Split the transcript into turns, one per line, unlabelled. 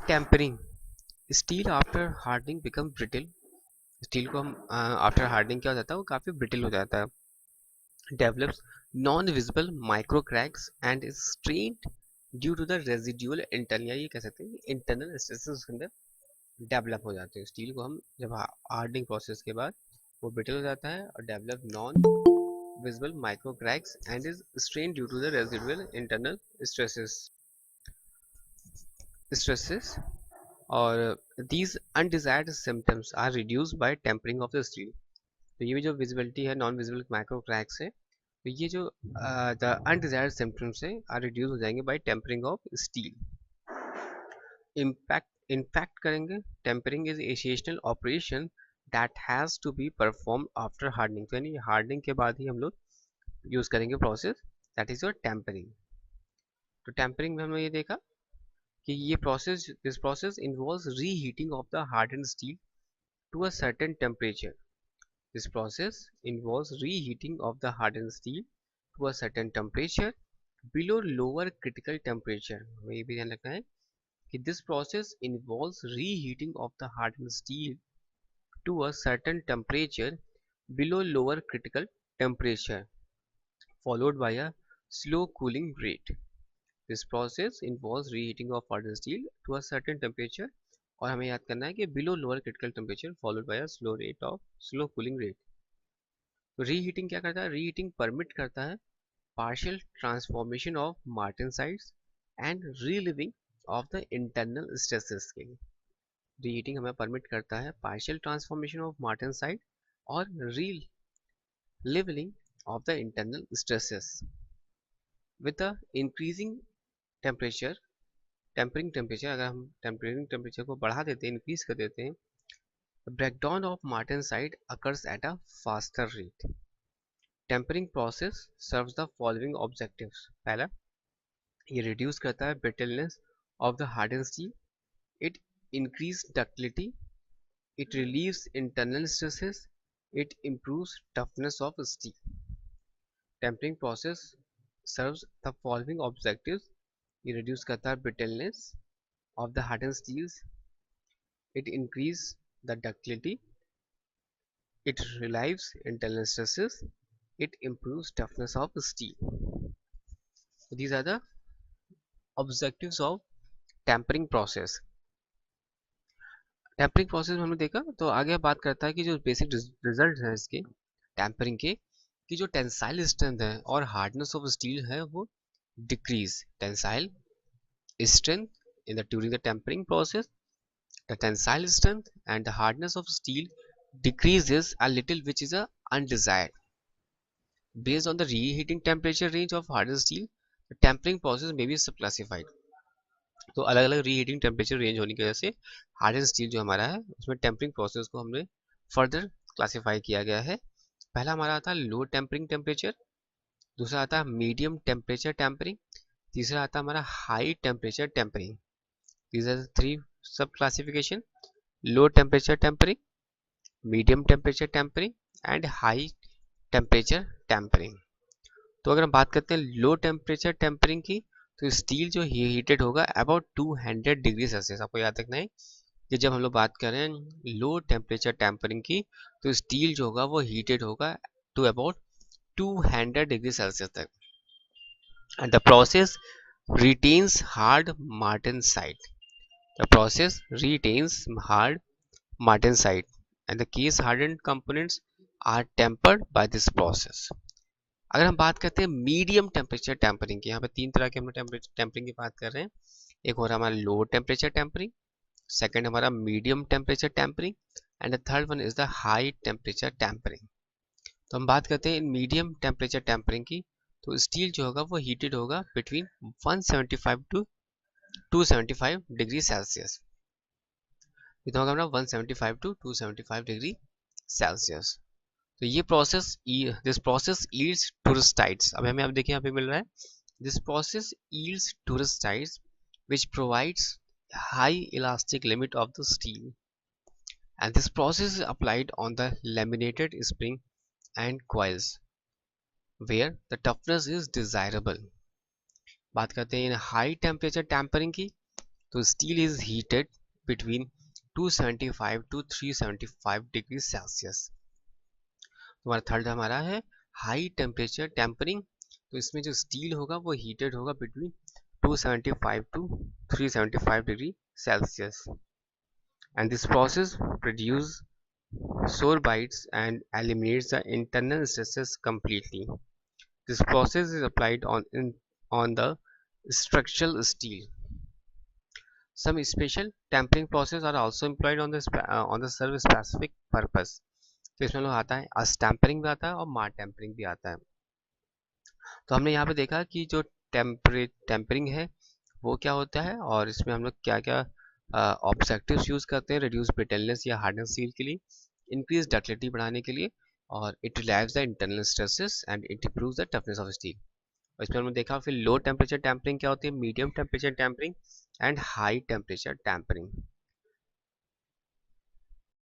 Tampering steel after hardening become brittle. Steel को हम after hardening क्या हो जाता है, वो काफ़ी ब्रिटल हो जाता है। Develops non visible micro cracks and strained due to the residual internal, या ये कह सकते हैं इंटरनल स्ट्रेसेस उसके अंदर डेवलप हो जाते हैं। स्टील को हम जब हार्डनिंग प्रोसेस के बाद वो ब्रिटल हो जाता है और develop non visible micro cracks and is strain due to the residual internal stresses और these undesired symptoms are reduced by tempering of the steel। तो ये भी जो विजिबिलिटी है, नॉन विजिबल माइक्रो क्रैक्स है, तो ये जो द अनडिजायर्ड सिम्टम्स है आर रिड्यूस हो जाएंगे by tempering of steel. Impact करेंगे। Tempering is essential operation that has to be performed after hardening, तो यानी हार्डनिंग के बाद ही हम लोग यूज करेंगे process, that is your tempering. तो टेम्परिंग में हमने ये देखा कि ये process, this process involves reheating of the hardened steel to a certain temperature। This process involves reheating of the hardened steel to a certain temperature below lower critical temperature। हमें ये भी ध्यान रखना है कि this process involves reheating of the hardened steel to a certain temperature below lower critical temperature followed by a slow cooling rate। This process involves reheating of hardened steel to a certain temperature और हमें याद करना है कि below lower critical temperature followed by a slow cooling rate। तो reheating क्या करता है, रीहीटिंग परमिट करता है partial transformation of martensites and relieving of the internal stresses के लिए। रीहीटिंग हमें परमिट करता है पार्शियल ट्रांसफॉर्मेशन ऑफ मार्टेनसाइड और relieving of the internal stresses with the increasing temperature. Tempering temperature, अगर हम टेम्परिंग टेम्परेचर को बढ़ा देते हैं, इंक्रीज कर देते हैं, breakdown of martensite occurs at a faster rate. Tempering process serves the following objectives. पहला, ये रिड्यूस करता है brittleness of the harden steel, it increase ductility, it relieves internal stresses, it improves toughness of steel. Tempering process serves the following objectives. ये reduce करता है brittleness of the harden steels, it increase the ductility, it relieves internal stresses, it improves toughness of steel। So these are the objectives of tampering process। Tempering process में हमने देखा, तो आगे बात करता है कि जो बेसिक रिजल्ट है इसके टेम्परिंग के, कि जो टेंसाइल स्ट्रेंथ है और हार्डनेस ऑफ स्टील है वो decreases. Tensile strength in the during the tempering process, the tensile strength and the hardness of steel decreases a little, which is a undesired। Based on the reheating temperature range of hardened steel, the tempering process may be subclassified। तो अलग अलग reheating temperature range होने की वजह से harden steel जो हमारा है उसमें टेम्परिंग प्रोसेस को हमने फर्दर क्लासिफाई किया गया है। पहला हमारा आता है लो टेम्परिंग टेम्परेचर, दूसरा आता है मीडियम टेम्परेचर टेम्परिंग, तीसरा आता है हमारा high temperature tempering. These are three sub classification: low temperature tempering, medium temperature tempering and high temperature tempering. तो अगर हम बात करते हैं लो टेम्परेचर टेम्परिंग की, तो स्टील जो हीटेड होगा अबाउट 200 डिग्री सेल्सियस। आपको याद रखना है कि जब हम लोग बात कर रहे हैं लो टेम्परेचर टेम्परिंग की, तो स्टील जो होगा वो हीटेड होगा टू अबाउट 200 डिग्री सेल्सियस तक, and the process retains hard martensite. The process retains hard martensite and the case hardened components are tempered by this process। अगर हम बात करते हैं मीडियम टेम्परेचर टेम्परिंग की, यहाँ पे तीन तरह के हम लोग टेम्परिंग की बात कर रहे हैं। एक हो रहा है हमारा लो टेम्परेचर टेम्परिंग, सेकंड हमारा medium temperature tempering and the third one is the high temperature tempering. तो हम बात करते हैं मीडियम टेम्परेचर टेम्परिंग की, तो स्टील जो होगा वो हीटेड होगा बिटवीन 175 टू 275 डिग्री सेल्सियस। कितना होगा हमारा 175 टू 275 डिग्री सेल्सियस। तो ये process, this process yields troostites. अब हमें अब देखिए यहाँ पे मिल रहा है this process yields troostites which provides high elastic limit of the steel, and this process is applied on the laminated spring and coils where the toughness is desirable। बात करते हैं हाई टेम्परेचर टेम्परिंग की, तो steel is heated between 275 to 375 degree Celsius. तुम्हारा third हमारा है high temperature tempering. तो इसमें जो स्टील होगा वो हीटेड होगा between 275 to 375 degree Celsius, and this process produce sorbites and eliminates the internal stresses completely. This process is applied on the structural steel. Some special tempering process are also employed on the serve specific purpose. तो इसमें लोग आता है अस tampering भी आता है और मार टेम्परिंग भी आता है। तो हमने यहाँ पे देखा कि जो टेम्परिंग है वो क्या होता है, और इसमें हम लोग क्या क्या ऑब्जेक्टिव्स यूज करते हैं रिड्यूस ब्रिटलनेस या हार्डनेस स्टील के लिए, इंक्रीज डक्टिलिटी बढ़ाने के लिए, और it relieves the internal stresses and it improves the toughness of steel. और इसमें हमने देखा फिर लो टेम्परेचर टेम्परिंग क्या होती है, medium temperature tempering and high temperature tampering.